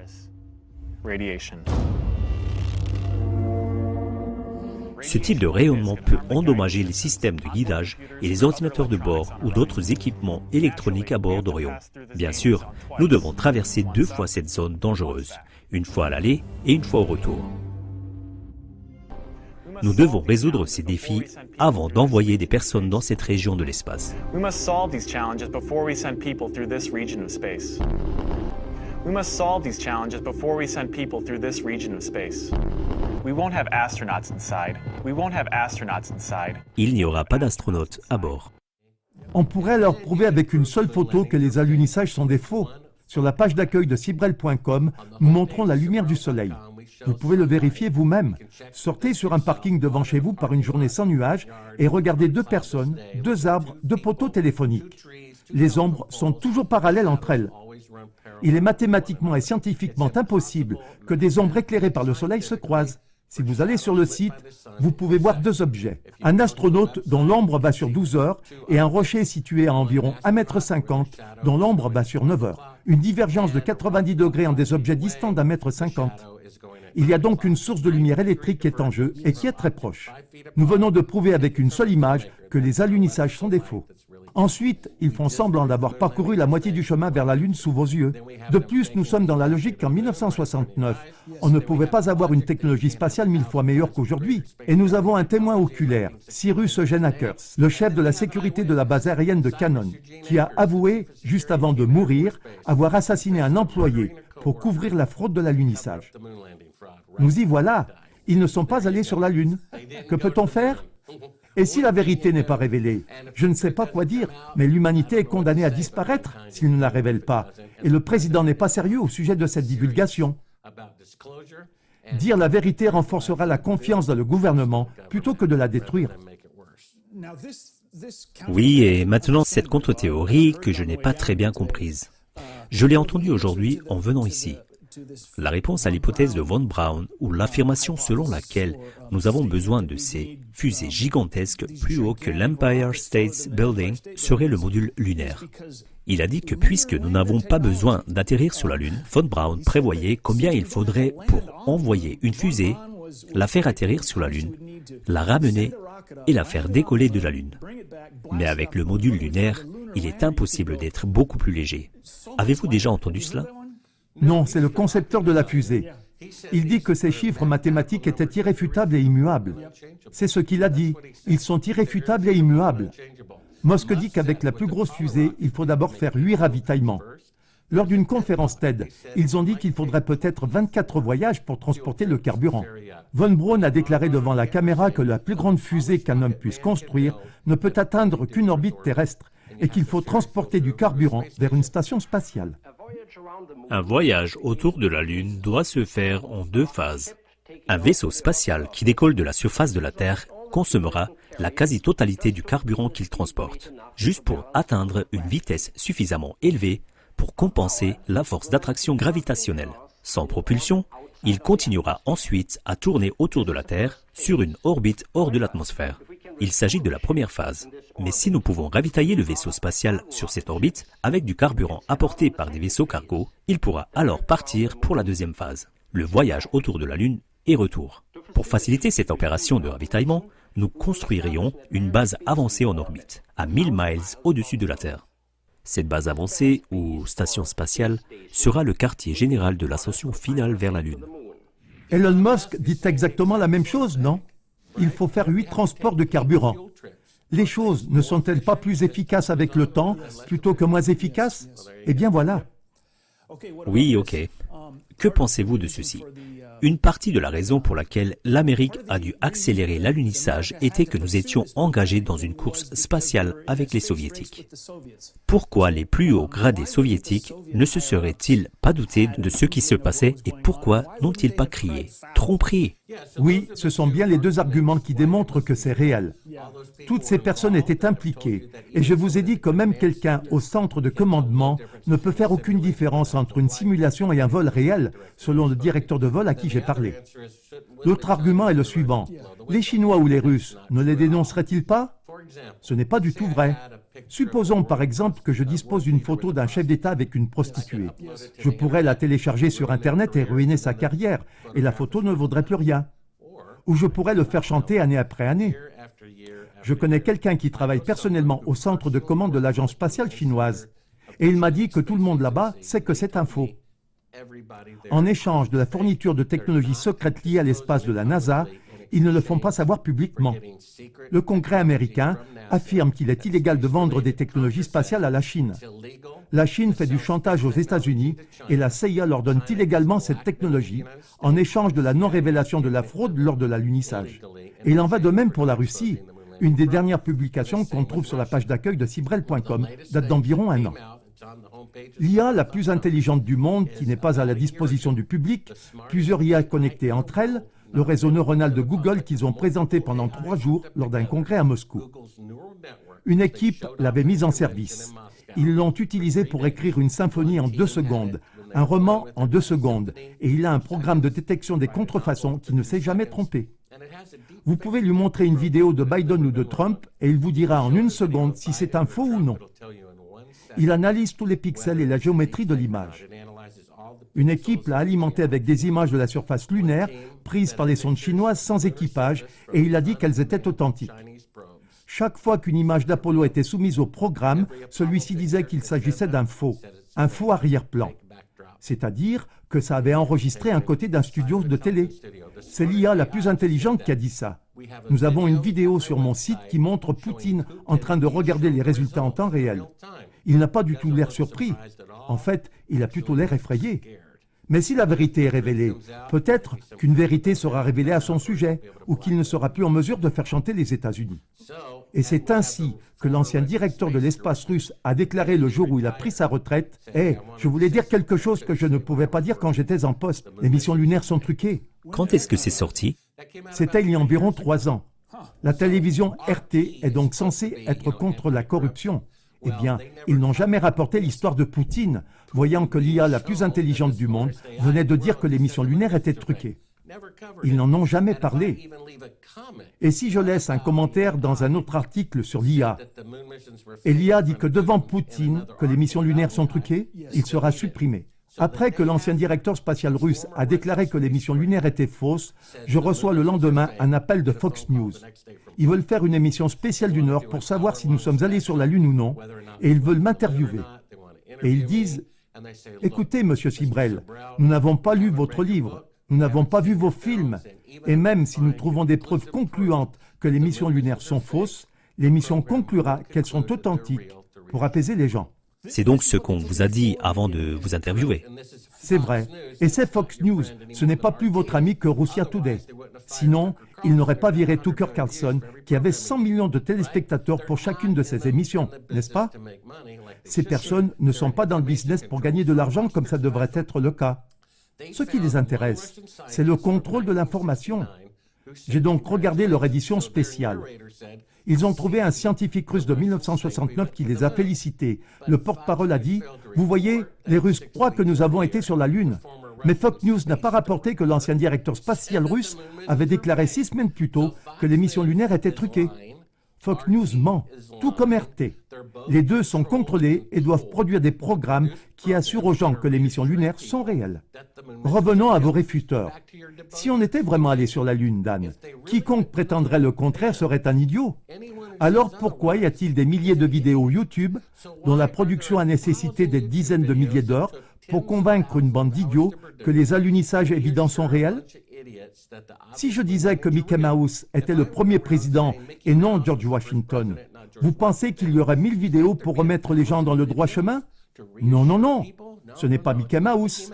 Ce type de rayonnement peut endommager les systèmes de guidage et les ordinateurs de bord ou d'autres équipements électroniques à bord d'Orion. Bien sûr, nous devons traverser 2 fois cette zone dangereuse, une fois à l'aller et une fois au retour. Nous devons résoudre ces défis avant d'envoyer des personnes dans cette région de l'espace. We must solve these challenges before we send people through this region of space. We must solve these challenges before we send people through this region of space. We won't have astronauts inside. We won't have astronauts inside. Il n'y aura pas d'astronautes à bord. On pourrait leur prouver avec une seule photo que les alunissages sont des faux. Sur la page d'accueil de Cibrel.com, nous montrons la lumière du soleil. Vous pouvez le vérifier vous-même. Sortez sur un parking devant chez vous par une journée sans nuages et regardez 2 personnes, 2 arbres, 2 poteaux téléphoniques. Les ombres sont toujours parallèles entre elles. Il est mathématiquement et scientifiquement impossible que des ombres éclairées par le soleil se croisent. Si vous allez sur le site, vous pouvez voir 2 objets. Un astronaute dont l'ombre va sur 12 heures et un rocher situé à environ 1,50 m dont l'ombre va sur 9 heures. Une divergence de 90 degrés en des objets distants d'1,50 m. Il y a donc une source de lumière électrique qui est en jeu et qui est très proche. Nous venons de prouver avec une seule image que les alunissages sont des faux. Ensuite, ils font semblant d'avoir parcouru la moitié du chemin vers la Lune sous vos yeux. De plus, nous sommes dans la logique qu'en 1969, on ne pouvait pas avoir une technologie spatiale 1000 fois meilleure qu'aujourd'hui. Et nous avons un témoin oculaire, Cyrus Eugene Akers, le chef de la sécurité de la base aérienne de Cannon, qui a avoué, juste avant de mourir, avoir assassiné un employé pour couvrir la fraude de l'alunissage. Nous y voilà. Ils ne sont pas allés sur la Lune. Que peut-on faire ? Et si la vérité n'est pas révélée? Je ne sais pas quoi dire, mais l'humanité est condamnée à disparaître s'il ne la révèle pas. Et le président n'est pas sérieux au sujet de cette divulgation. Dire la vérité renforcera la confiance dans le gouvernement plutôt que de la détruire. Oui, et maintenant cette contre-théorie que je n'ai pas très bien comprise. Je l'ai entendue aujourd'hui en venant ici. La réponse à l'hypothèse de Von Braun ou l'affirmation selon laquelle nous avons besoin de ces fusées gigantesques plus haut que l'Empire State Building serait le module lunaire. Il a dit que puisque nous n'avons pas besoin d'atterrir sur la Lune, Von Braun prévoyait combien il faudrait pour envoyer une fusée, la faire atterrir sur la Lune, la ramener et la faire décoller de la Lune. Mais avec le module lunaire, il est impossible d'être beaucoup plus léger. Avez-vous déjà entendu cela ? Non, c'est le concepteur de la fusée. Il dit que ces chiffres mathématiques étaient irréfutables et immuables. C'est ce qu'il a dit. Ils sont irréfutables et immuables. Musk dit qu'avec la plus grosse fusée, il faut d'abord faire 8 ravitaillements. Lors d'une conférence TED, ils ont dit qu'il faudrait peut-être 24 voyages pour transporter le carburant. Von Braun a déclaré devant la caméra que la plus grande fusée qu'un homme puisse construire ne peut atteindre qu'une orbite terrestre et qu'il faut transporter du carburant vers une station spatiale. Un voyage autour de la Lune doit se faire en 2 phases. Un vaisseau spatial qui décolle de la surface de la Terre consommera la quasi-totalité du carburant qu'il transporte, juste pour atteindre une vitesse suffisamment élevée pour compenser la force d'attraction gravitationnelle. Sans propulsion, il continuera ensuite à tourner autour de la Terre sur une orbite hors de l'atmosphère. Il s'agit de la première phase. Mais si nous pouvons ravitailler le vaisseau spatial sur cette orbite avec du carburant apporté par des vaisseaux cargo, il pourra alors partir pour la deuxième phase, le voyage autour de la Lune et retour. Pour faciliter cette opération de ravitaillement, nous construirions une base avancée en orbite, à 1000 miles au-dessus de la Terre. Cette base avancée, ou station spatiale, sera le quartier général de l'ascension finale vers la Lune. Elon Musk dit exactement la même chose, non? Il faut faire 8 transports de carburant. Les choses ne sont-elles pas plus efficaces avec le temps plutôt que moins efficaces? Eh bien voilà. Oui, ok. Que pensez-vous de ceci? Une partie de la raison pour laquelle l'Amérique a dû accélérer l'alunissage était que nous étions engagés dans une course spatiale avec les Soviétiques. Pourquoi les plus hauts gradés soviétiques ne se seraient-ils pas doutés de ce qui se passait et pourquoi n'ont-ils pas crié « tromperie » ? Oui, ce sont bien les 2 arguments qui démontrent que c'est réel. Toutes ces personnes étaient impliquées et je vous ai dit que même quelqu'un au centre de commandement ne peut faire aucune différence entre une simulation et un vol réel, selon le directeur de vol à qui j'ai parlé. L'autre argument est le suivant. Les Chinois ou les Russes ne les dénonceraient-ils pas? Ce n'est pas du tout vrai. Supposons par exemple que je dispose d'une photo d'un chef d'État avec une prostituée. Je pourrais la télécharger sur Internet et ruiner sa carrière, et la photo ne vaudrait plus rien. Ou je pourrais le faire chanter année après année. Je connais quelqu'un qui travaille personnellement au centre de commande de l'agence spatiale chinoise, et il m'a dit que tout le monde là-bas sait que c'est un faux. En échange de la fourniture de technologies secrètes liées à l'espace de la NASA, ils ne le font pas savoir publiquement. Le Congrès américain affirme qu'il est illégal de vendre des technologies spatiales à la Chine. La Chine fait du chantage aux États-Unis et la CIA leur donne illégalement cette technologie en échange de la non-révélation de la fraude lors de l'alunissage. Et il en va de même pour la Russie. Une des dernières publications qu'on trouve sur la page d'accueil de Sibrel.com date d'environ 1 an. L'IA la plus intelligente du monde, qui n'est pas à la disposition du public, plusieurs IA connectées entre elles, le réseau neuronal de Google qu'ils ont présenté pendant 3 jours lors d'un congrès à Moscou. Une équipe l'avait mise en service. Ils l'ont utilisé pour écrire une symphonie en 2 secondes, un roman en 2 secondes, et il a un programme de détection des contrefaçons qui ne s'est jamais trompé. Vous pouvez lui montrer une vidéo de Biden ou de Trump et il vous dira en 1 seconde si c'est un faux ou non. Il analyse tous les pixels et la géométrie de l'image. Une équipe l'a alimenté avec des images de la surface lunaire prises par les sondes chinoises sans équipage et il a dit qu'elles étaient authentiques. Chaque fois qu'une image d'Apollo était soumise au programme, celui-ci disait qu'il s'agissait d'un faux arrière-plan. C'est-à-dire que ça avait enregistré un côté d'un studio de télé. C'est l'IA la plus intelligente qui a dit ça. Nous avons une vidéo sur mon site qui montre Poutine en train de regarder les résultats en temps réel. Il n'a pas du tout l'air surpris. En fait, il a plutôt l'air effrayé. Mais si la vérité est révélée, peut-être qu'une vérité sera révélée à son sujet, ou qu'il ne sera plus en mesure de faire chanter les États-Unis. Et c'est ainsi que l'ancien directeur de l'espace russe a déclaré le jour où il a pris sa retraite « Hey, je voulais dire quelque chose que je ne pouvais pas dire quand j'étais en poste. Les missions lunaires sont truquées. » Quand est-ce que c'est sorti? C'était il y a environ 3 ans. La télévision RT est donc censée être contre la corruption. Eh bien, ils n'ont jamais rapporté l'histoire de Poutine, voyant que l'IA la plus intelligente du monde venait de dire que les missions lunaires étaient truquées. Ils n'en ont jamais parlé. Et si je laisse un commentaire dans un autre article sur l'IA, et l'IA dit que devant Poutine, que les missions lunaires sont truquées, il sera supprimé. Après que l'ancien directeur spatial russe a déclaré que les missions lunaires étaient fausses, je reçois le lendemain un appel de Fox News. Ils veulent faire une émission spéciale d'1 heure pour savoir si nous sommes allés sur la Lune ou non, et ils veulent m'interviewer. Et ils disent « Écoutez, monsieur Sibrel, nous n'avons pas lu votre livre, nous n'avons pas vu vos films, et même si nous trouvons des preuves concluantes que les missions lunaires sont fausses, l'émission conclura qu'elles sont authentiques pour apaiser les gens. » C'est donc ce qu'on vous a dit avant de vous interviewer. C'est vrai. Et c'est Fox News. Ce n'est pas plus votre ami que Russia Today. Sinon, il n'aurait pas viré Tucker Carlson, qui avait 100 millions de téléspectateurs pour chacune de ses émissions, n'est-ce pas? Ces personnes ne sont pas dans le business pour gagner de l'argent comme ça devrait être le cas. Ce qui les intéresse, c'est le contrôle de l'information. J'ai donc regardé leur édition spéciale. Ils ont trouvé un scientifique russe de 1969 qui les a félicités. Le porte-parole a dit « Vous voyez, les Russes croient que nous avons été sur la Lune. » Mais Fox News n'a pas rapporté que l'ancien directeur spatial russe avait déclaré 6 semaines plus tôt que les missions lunaires étaient truquées. Fox News ment, tout comme RT. Les deux sont contrôlés et doivent produire des programmes qui assurent aux gens que les missions lunaires sont réelles. Revenons à vos réfuteurs. Si on était vraiment allé sur la Lune, Dan, quiconque prétendrait le contraire serait un idiot. Alors pourquoi y a-t-il des milliers de vidéos YouTube dont la production a nécessité des dizaines de milliers d'heures pour convaincre une bande d'idiots que les alunissages évidents sont réels? Si je disais que Mickey Mouse était le premier président et non George Washington, vous pensez qu'il y aurait 1000 vidéos pour remettre les gens dans le droit chemin? Non, non, non, ce n'est pas Mickey Mouse.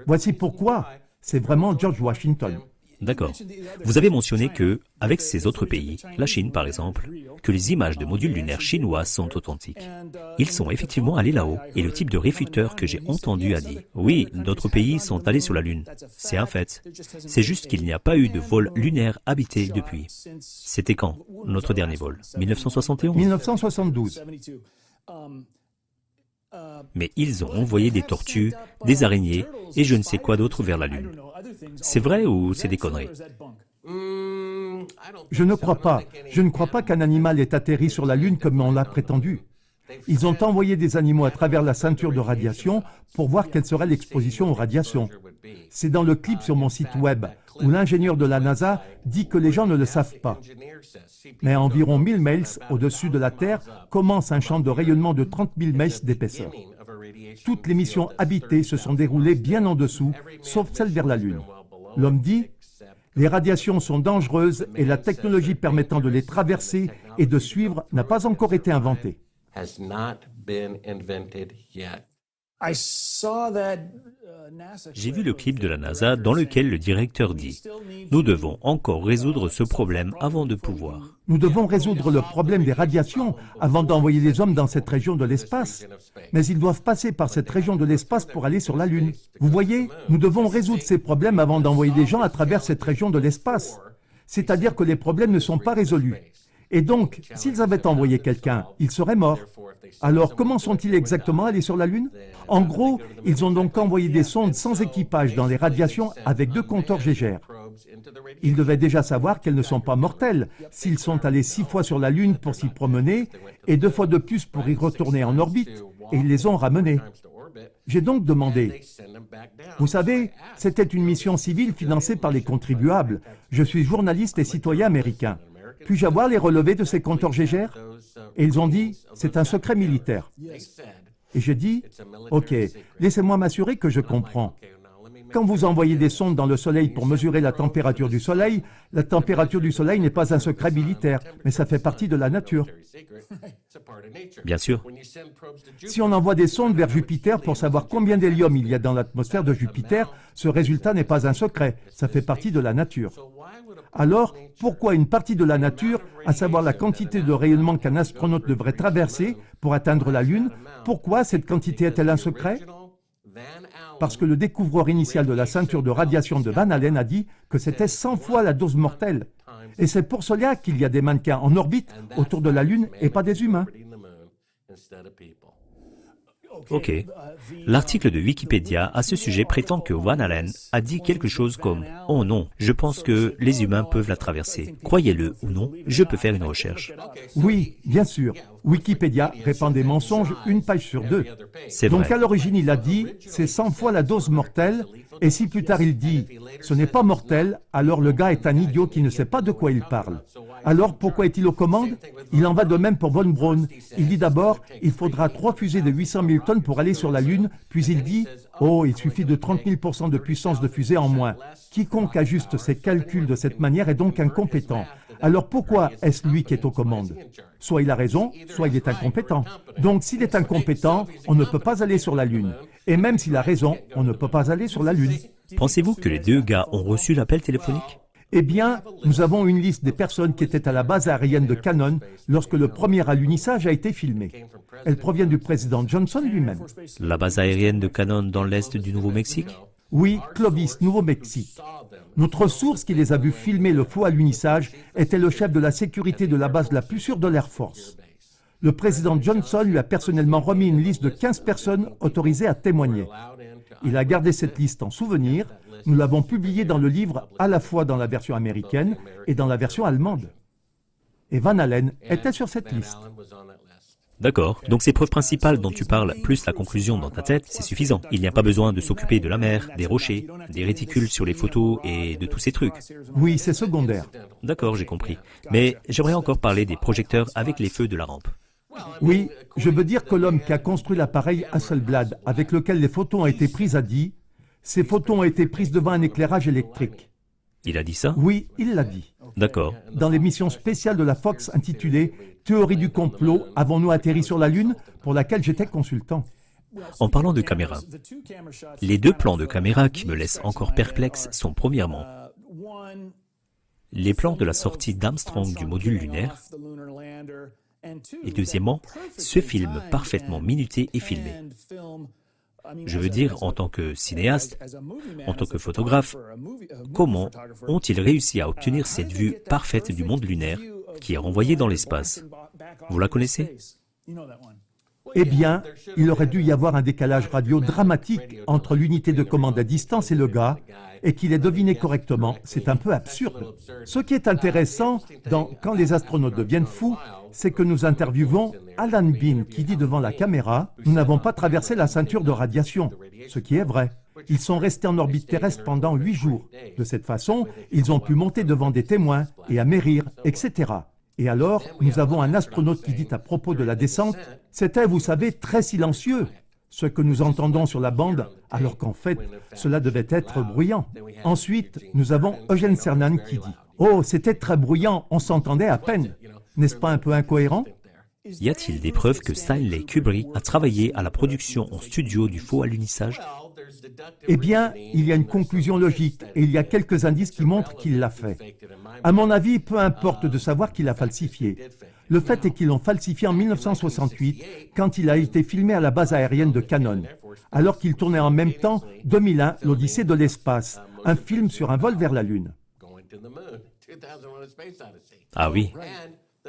Voici pourquoi, c'est vraiment George Washington. D'accord. Vous avez mentionné que, avec ces autres pays, la Chine par exemple, que les images de modules lunaires chinois sont authentiques. Ils sont effectivement allés là-haut, et le type de réfuteur que j'ai entendu a dit « Oui, d'autres pays sont allés sur la Lune. C'est un fait. C'est juste qu'il n'y a pas eu de vol lunaire habité depuis. » C'était quand, notre dernier vol? 1971? 1972. Mais ils ont envoyé des tortues, des araignées et je ne sais quoi d'autre vers la Lune. C'est vrai ou c'est des conneries? Je ne crois pas. Je ne crois pas qu'un animal ait atterri sur la Lune comme on l'a prétendu. Ils ont envoyé des animaux à travers la ceinture de radiation pour voir quelle serait l'exposition aux radiations. C'est dans le clip sur mon site web où l'ingénieur de la NASA dit que les gens ne le savent pas. Mais à environ 1000 miles au-dessus de la Terre commence un champ de rayonnement de 30 000 miles d'épaisseur. Toutes les missions habitées se sont déroulées bien en dessous, sauf celle vers la Lune. L'homme dit « Les radiations sont dangereuses et la technologie permettant de les traverser et de suivre n'a pas encore été inventée. » been invented yet. J'ai vu le clip de la NASA dans lequel le directeur dit « Nous devons encore résoudre ce problème avant de pouvoir. Nous devons résoudre le problème des radiations avant d'envoyer les hommes dans cette région de l'espace. Mais ils doivent passer par cette région de l'espace pour aller sur la Lune. Vous voyez, nous devons résoudre ces problèmes avant d'envoyer des gens à travers cette région de l'espace. C'est-à-dire que les problèmes ne sont pas résolus. Et donc, s'ils avaient envoyé quelqu'un, il serait mort. Alors, comment sont-ils exactement allés sur la Lune? En gros, ils ont donc envoyé des sondes sans équipage dans les radiations avec 2 compteurs Geiger. Ils devaient déjà savoir qu'elles ne sont pas mortelles s'ils sont allés 6 fois sur la Lune pour s'y promener et 2 fois de plus pour y retourner en orbite, et ils les ont ramenés. J'ai donc demandé, vous savez, c'était une mission civile financée par les contribuables. Je suis journaliste et citoyen américain. Puis-je avoir les relevés de ces compteurs Geiger? Et ils ont dit, c'est un secret militaire. Et j'ai dit, ok, laissez-moi m'assurer que je comprends. Quand vous envoyez des sondes dans le Soleil pour mesurer la température du Soleil n'est pas un secret militaire, mais ça fait partie de la nature. Bien sûr. Si on envoie des sondes vers Jupiter pour savoir combien d'hélium il y a dans l'atmosphère de Jupiter, ce résultat n'est pas un secret, ça fait partie de la nature. Alors, pourquoi une partie de la nature, à savoir la quantité de rayonnement qu'un astronaute devrait traverser pour atteindre la Lune, pourquoi cette quantité est-elle un secret? Parce que le découvreur initial de la ceinture de radiation de Van Allen a dit que c'était 100 fois la dose mortelle. Et c'est pour cela qu'il y a des mannequins en orbite autour de la Lune et pas des humains. Ok. L'article de Wikipédia à ce sujet prétend que Van Allen a dit quelque chose comme « Oh non, je pense que les humains peuvent la traverser. Croyez-le ou non, je peux faire une recherche. » Oui, bien sûr. Wikipédia répand des mensonges 1 page sur 2. C'est Donc vrai. à l'origine, il a dit « c'est 100 fois la dose mortelle » et si plus tard il dit « ce n'est pas mortel », alors le gars est un idiot qui ne sait pas de quoi il parle. Alors pourquoi est-il aux commandes? Il en va de même pour Von Braun. Il dit d'abord « il faudra 3 fusées de 800 000 tonnes pour aller sur la Lune », puis il dit « oh, il suffit de 30 000% de puissance de fusée en moins ». Quiconque ajuste ses calculs de cette manière est donc incompétent. Alors pourquoi est-ce lui qui est aux commandes? Soit il a raison, soit il est incompétent. Donc s'il est incompétent, on ne peut pas aller sur la Lune. Et même s'il a raison, on ne peut pas aller sur la Lune. Pensez-vous que les 2 gars ont reçu l'appel téléphonique? Eh bien, nous avons une liste des personnes qui étaient à la base aérienne de Cannon lorsque le premier alunissage a été filmé. Elle provient du président Johnson lui-même. La base aérienne de Cannon dans l'est du Nouveau-Mexique? Oui, Clovis, Nouveau-Mexique. Notre source qui les a vus filmer le faux alunissage était le chef de la sécurité de la base la plus sûre de l'Air Force. Le président Johnson lui a personnellement remis une liste de 15 personnes autorisées à témoigner. Il a gardé cette liste en souvenir. Nous l'avons publiée dans le livre à la fois dans la version américaine et dans la version allemande. Et Van Allen était sur cette liste. D'accord. Donc ces preuves principales dont tu parles, plus la conclusion dans ta tête, c'est suffisant. Il n'y a pas besoin de s'occuper de la mer, des rochers, des réticules sur les photos et de tous ces trucs. Oui, c'est secondaire. D'accord, j'ai compris. Mais j'aimerais encore parler des projecteurs avec les feux de la rampe. Oui, je veux dire que l'homme qui a construit l'appareil Hasselblad avec lequel les photos ont été prises a dit « Ces photos ont été prises devant un éclairage électrique ». Il a dit ça? Oui, il l'a dit. D'accord. Dans l'émission spéciale de la Fox intitulée « Théorie du complot, avons-nous atterri sur la Lune ?» pour laquelle j'étais consultant. En parlant de caméra, les 2 plans de caméra qui me laissent encore perplexe sont premièrement les plans de la sortie d'Armstrong du module lunaire et deuxièmement, ce film parfaitement minuté et filmé. Je veux dire, en tant que cinéaste, en tant que photographe, comment ont-ils réussi à obtenir cette vue parfaite du monde lunaire qui est renvoyée dans l'espace? Vous la connaissez? Eh bien, il aurait dû y avoir un décalage radio dramatique entre l'unité de commande à distance et le gars, et qu'il ait deviné correctement, c'est un peu absurde. Ce qui est intéressant dans « Quand les astronautes deviennent fous », c'est que nous interviewons Alan Bean qui dit devant la caméra « Nous n'avons pas traversé la ceinture de radiation », ce qui est vrai. Ils sont restés en orbite terrestre pendant 8 jours. De cette façon, ils ont pu monter devant des témoins et amérir, etc. Et alors, nous avons un astronaute qui dit à propos de la descente « C'était, vous savez, très silencieux ». Ce que nous entendons sur la bande, alors qu'en fait, cela devait être bruyant. Ensuite, nous avons Eugene Cernan qui dit « Oh, c'était très bruyant, on s'entendait à peine ». N'est-ce pas un peu incohérent? Y a-t-il des preuves que Stanley Kubrick a travaillé à la production en studio du faux alunissage? Eh bien, il y a une conclusion logique et il y a quelques indices qui montrent qu'il l'a fait. À mon avis, peu importe de savoir qu'il a falsifié. Le fait est qu'ils l'ont falsifié en 1968 quand il a été filmé à la base aérienne de Cannon, alors qu'il tournait en même temps 2001, l'Odyssée de l'espace, un film sur un vol vers la Lune. Ah oui.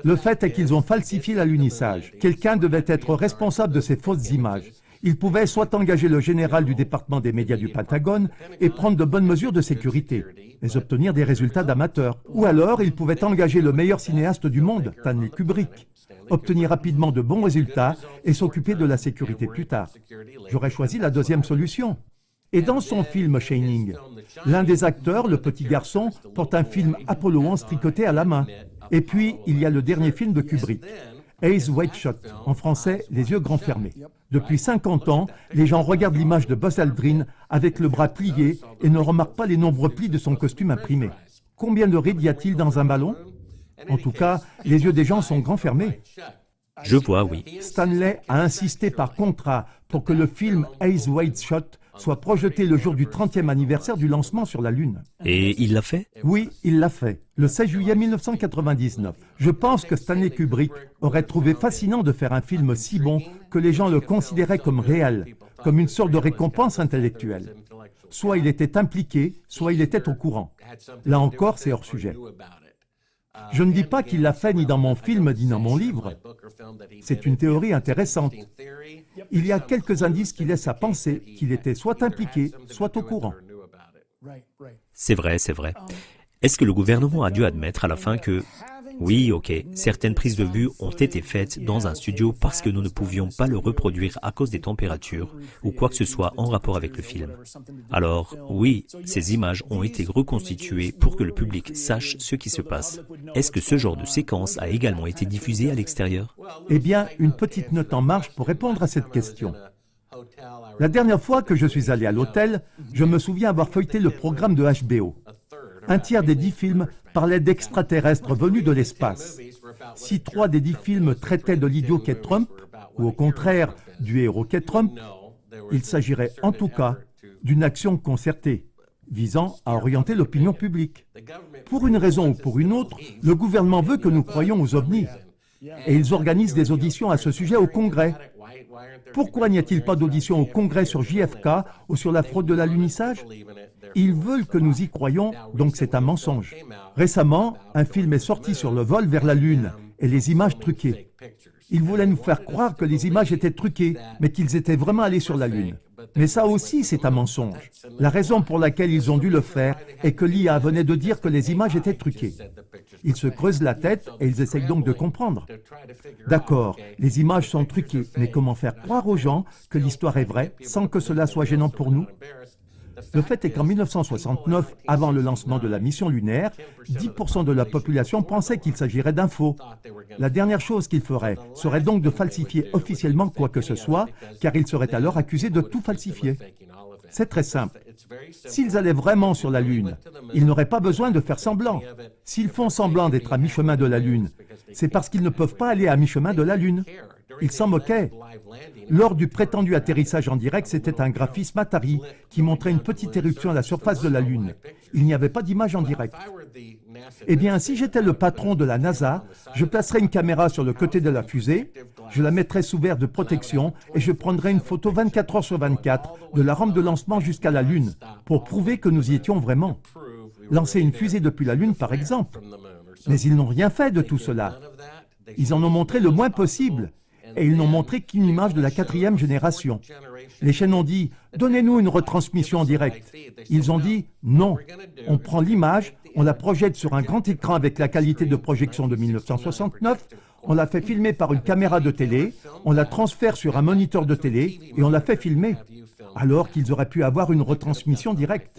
Le fait est qu'ils ont falsifié l'alunissage. Quelqu'un devait être responsable de ces fausses images. Il pouvait soit engager le général du département des médias du Pentagone et prendre de bonnes mesures de sécurité, mais obtenir des résultats d'amateurs. Ou alors, il pouvait engager le meilleur cinéaste du monde, Stanley Kubrick, obtenir rapidement de bons résultats et s'occuper de la sécurité plus tard. J'aurais choisi la deuxième solution. Et dans son film Shining, l'un des acteurs, le petit garçon, porte un film Apollo 11 tricoté à la main. Et puis, il y a le dernier film de Kubrick, Eyes Wide Shut, en français, Les yeux grands fermés. Depuis 50 ans, les gens regardent l'image de Buzz Aldrin avec le bras plié et ne remarquent pas les nombreux plis de son costume imprimé. Combien de rides y a-t-il dans un ballon? En tout cas, les yeux des gens sont grands fermés. Je vois, oui. Stanley a insisté par contrat pour que le film Eyes Wide Shut soit projeté le jour du 30e anniversaire du lancement sur la Lune. Et il l'a fait? Oui, il l'a fait, le 16 juillet 1999. Je pense que Stanley Kubrick aurait trouvé fascinant de faire un film si bon que les gens le considéraient comme réel, comme une sorte de récompense intellectuelle. Soit il était impliqué, soit il était au courant. Là encore, c'est hors sujet. Je ne dis pas qu'il l'a fait ni dans mon film ni dans mon livre. C'est une théorie intéressante. Il y a quelques indices qui laissent à penser qu'il était soit impliqué, soit au courant. C'est vrai, c'est vrai. Est-ce que le gouvernement a dû admettre à la fin que, oui, ok, certaines prises de vue ont été faites dans un studio parce que nous ne pouvions pas le reproduire à cause des températures ou quoi que ce soit en rapport avec le film. Alors, oui, ces images ont été reconstituées pour que le public sache ce qui se passe. Est-ce que ce genre de séquence a également été diffusé à l'extérieur? Eh bien, une petite note en marge pour répondre à cette question. La dernière fois que je suis allé à l'hôtel, je me souviens avoir feuilleté le programme de HBO. Un tiers des 10 films parlaient d'extraterrestres venus de l'espace. Si 3 des 10 films traitaient de l'idiot qu'est Trump, ou au contraire du héros qu'est Trump, il s'agirait en tout cas d'une action concertée, visant à orienter l'opinion publique. Pour une raison ou pour une autre, le gouvernement veut que nous croyions aux ovnis. Et ils organisent des auditions à ce sujet au Congrès. Pourquoi n'y a-t-il pas d'audition au Congrès sur JFK ou sur la fraude de l'alunissage? Ils veulent que nous y croyions, donc c'est un mensonge. Récemment, un film est sorti sur le vol vers la Lune et les images truquées. Ils voulaient nous faire croire que les images étaient truquées, mais qu'ils étaient vraiment allés sur la Lune. Mais ça aussi, c'est un mensonge. La raison pour laquelle ils ont dû le faire est que l'IA venait de dire que les images étaient truquées. Ils se creusent la tête et ils essayent donc de comprendre. D'accord, les images sont truquées, mais comment faire croire aux gens que l'histoire est vraie sans que cela soit gênant pour nous? Le fait est qu'en 1969, avant le lancement de la mission lunaire, 10% de la population pensait qu'il s'agirait d'un faux. La dernière chose qu'ils feraient serait donc de falsifier officiellement quoi que ce soit, car ils seraient alors accusés de tout falsifier. C'est très simple. S'ils allaient vraiment sur la Lune, ils n'auraient pas besoin de faire semblant. S'ils font semblant d'être à mi-chemin de la Lune, c'est parce qu'ils ne peuvent pas aller à mi-chemin de la Lune. Ils s'en moquaient. Lors du prétendu atterrissage en direct, c'était un graphisme Atari qui montrait une petite éruption à la surface de la Lune. Il n'y avait pas d'image en direct. Eh bien, si j'étais le patron de la NASA, je placerais une caméra sur le côté de la fusée, je la mettrais sous verre de protection et je prendrais une photo 24 heures sur 24 de la rampe de lancement jusqu'à la Lune pour prouver que nous y étions vraiment. Lancer une fusée depuis la Lune, par exemple. Mais ils n'ont rien fait de tout cela. Ils en ont montré le moins possible. Et ils n'ont montré qu'une image de la 4e génération. Les chaînes ont dit « Donnez-nous une retransmission en direct ». Ils ont dit « Non, on prend l'image, on la projette sur un grand écran avec la qualité de projection de 1969, on la fait filmer par une caméra de télé, on la transfère sur un moniteur de télé et on la fait filmer. » Alors qu'ils auraient pu avoir une retransmission directe.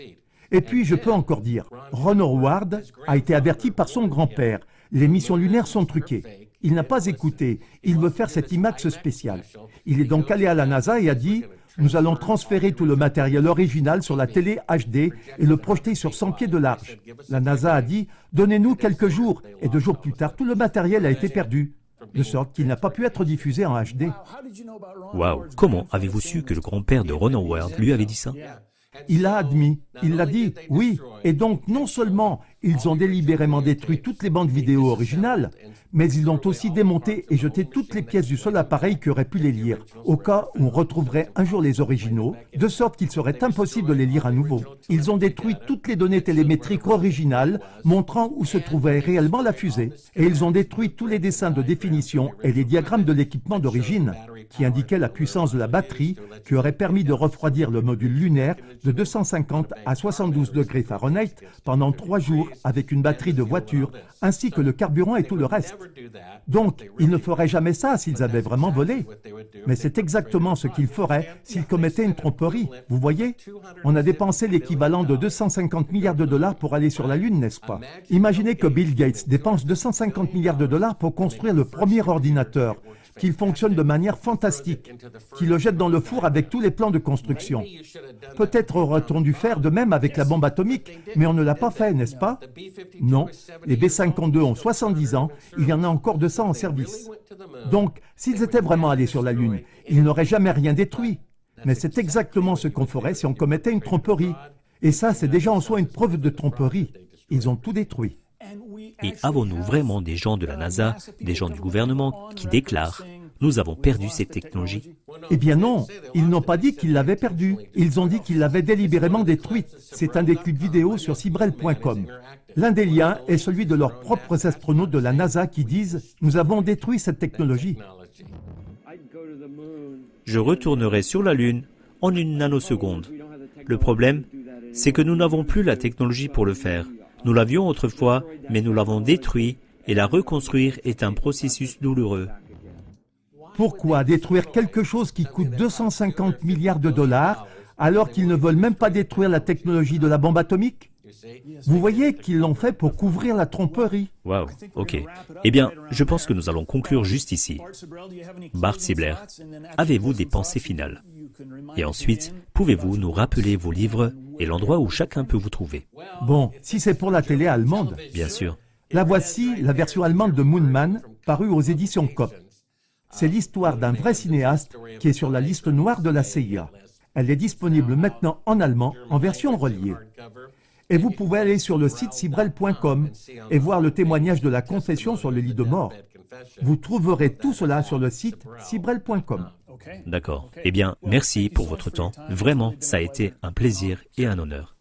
Et puis, je peux encore dire, Ron Howard a été averti par son grand-père. Les missions lunaires sont truquées. Il n'a pas écouté. Il veut faire cette IMAX spéciale. Il est donc allé à la NASA et a dit « Nous allons transférer tout le matériel original sur la télé HD et le projeter sur 100 pieds de large. » La NASA a dit « Donnez-nous quelques jours. » Et 2 jours plus tard, tout le matériel a été perdu. de sorte qu'il n'a pas pu être diffusé en HD. Waouh, comment avez-vous su que le grand-père de Ron Howard lui avait dit ça? Il l'a admis, il l'a dit, oui. Et donc, non seulement ils ont délibérément détruit toutes les bandes vidéo originales, mais ils ont aussi démonté et jeté toutes les pièces du seul appareil qui aurait pu les lire, au cas où on retrouverait un jour les originaux, de sorte qu'il serait impossible de les lire à nouveau. Ils ont détruit toutes les données télémétriques originales montrant où se trouvait réellement la fusée, et ils ont détruit tous les dessins de définition et les diagrammes de l'équipement d'origine, qui indiquaient la puissance de la batterie qui aurait permis de refroidir le module lunaire de 250 à 72 degrés Fahrenheit pendant 3 jours avec une batterie de voiture, ainsi que le carburant et tout le reste. Donc, ils ne feraient jamais ça s'ils avaient vraiment volé. Mais c'est exactement ce qu'ils feraient s'ils commettaient une tromperie. Vous voyez? On a dépensé l'équivalent de 250 milliards de dollars pour aller sur la Lune, n'est-ce pas? Imaginez que Bill Gates dépense 250 milliards de dollars pour construire le premier ordinateur, qu'il fonctionne de manière fantastique, qu'il le jette dans le four avec tous les plans de construction. Peut-être aurait-on dû faire de même avec la bombe atomique, mais on ne l'a pas fait, n'est-ce pas? Non, les B-52 ont 70 ans, il y en a encore 200 en service. Donc, s'ils étaient vraiment allés sur la Lune, ils n'auraient jamais rien détruit. Mais c'est exactement ce qu'on ferait si on commettait une tromperie. Et ça, c'est déjà en soi une preuve de tromperie. Ils ont tout détruit. Et avons-nous vraiment des gens de la NASA, des gens du gouvernement qui déclarent « Nous avons perdu cette technologie ». Eh bien non, ils n'ont pas dit qu'ils l'avaient perdue. Ils ont dit qu'ils l'avaient délibérément détruite. C'est un des clips vidéo sur Cybrel.com. L'un des liens est celui de leurs propres astronautes de la NASA qui disent « Nous avons détruit cette technologie ». Je retournerai sur la Lune en une nanoseconde. Le problème, c'est que nous n'avons plus la technologie pour le faire. Nous l'avions autrefois, mais nous l'avons détruit, et la reconstruire est un processus douloureux. Pourquoi détruire quelque chose qui coûte 250 milliards de dollars alors qu'ils ne veulent même pas détruire la technologie de la bombe atomique? Vous voyez qu'ils l'ont fait pour couvrir la tromperie. Waouh, ok. Eh bien, je pense que nous allons conclure juste ici. Bart Sibler, avez-vous des pensées finales? Et ensuite, pouvez-vous nous rappeler vos livres et l'endroit où chacun peut vous trouver? Bon, si c'est pour la télé allemande, Bien sûr. la voici, la version allemande de Moonman, parue aux éditions Coop. C'est l'histoire d'un vrai cinéaste qui est sur la liste noire de la CIA. Elle est disponible maintenant en allemand, en version reliée. Et vous pouvez aller sur le site Cybrel.com et voir le témoignage de la confession sur le lit de mort. Vous trouverez tout cela sur le site Cybrel.com. D'accord. Eh bien, merci pour votre temps. Vraiment, ça a été un plaisir et un honneur.